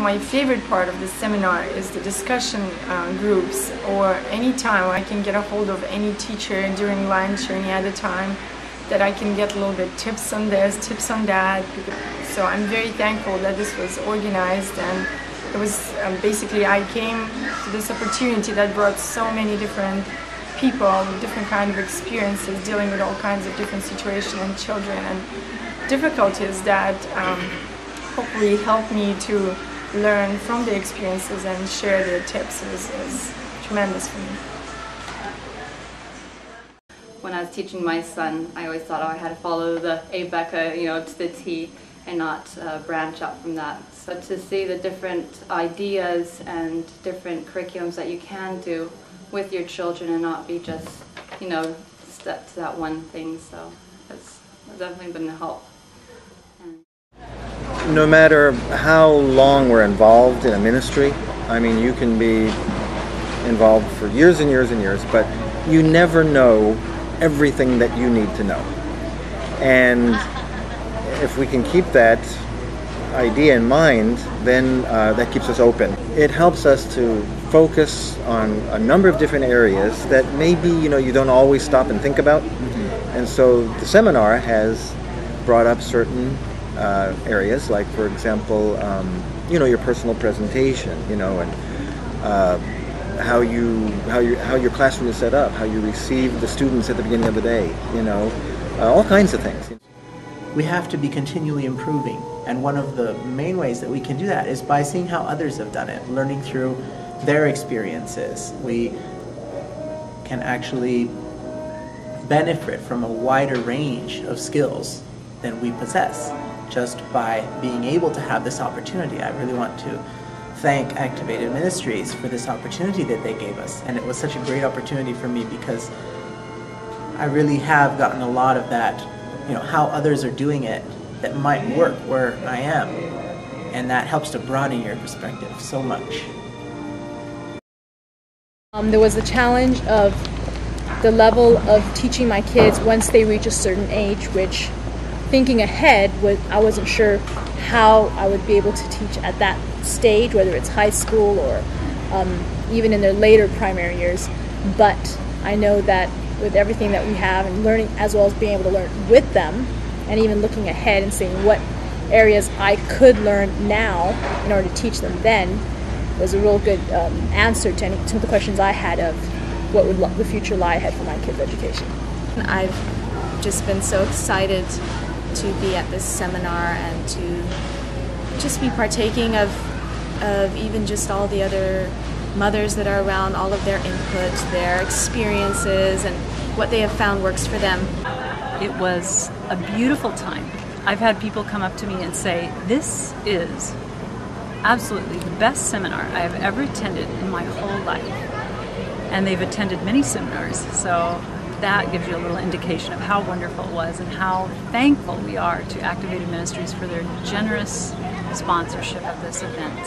my favorite part of the seminar is the discussion groups, or any time I can get a hold of any teacher during lunch or any other time that I can get a little bit tips on this, tips on that. So I'm very thankful that this was organized, and it was basically I came to this opportunity that brought so many different people with different kind of experiences dealing with all kinds of different situations and children and difficulties that hopefully help me to learn from the experiences and share their tips is tremendous for me. When I was teaching my son, I always thought, oh, I had to follow the ABECA, to the T, and not branch out from that. So to see the different ideas and different curriculums that you can do with your children and not be just, stuck to that one thing, so it's definitely been a help. No matter how long we're involved in a ministry, I mean, you can be involved for years and years and years, but you never know everything that you need to know. And if we can keep that idea in mind, then that keeps us open. It helps us to focus on a number of different areas that maybe, you don't always stop and think about. And so the seminar has brought up certain areas, like, for example, your personal presentation, and how your classroom is set up, how you receive the students at the beginning of the day, all kinds of things. We have to be continually improving, and one of the main ways that we can do that is by seeing how others have done it, learning through their experiences. We can actually benefit from a wider range of skills than we possess just by being able to have this opportunity. I really want to thank Activated Ministries for this opportunity that they gave us, and it was such a great opportunity for me because I really have gotten a lot of that, how others are doing it that might work where I am, and that helps to broaden your perspective so much. There was a challenge of the level of teaching my kids once they reach a certain age, which, thinking ahead, I wasn't sure how I would be able to teach at that stage, whether it's high school or even in their later primary years. But I know that with everything that we have and learning, as well as being able to learn with them, and even looking ahead and seeing what areas I could learn now in order to teach them then, was a real good answer to some of the questions I had of what would the future lie ahead for my kids' education. I've just been so excited to be at this seminar and to just be partaking of even just all the other mothers that are around, all of their input, their experiences, and what they have found works for them. It was a beautiful time. I've had people come up to me and say, this is absolutely the best seminar I have ever attended in my whole life. And they've attended many seminars, so that gives you a little indication of how wonderful it was and how thankful we are to Activated Ministries for their generous sponsorship of this event.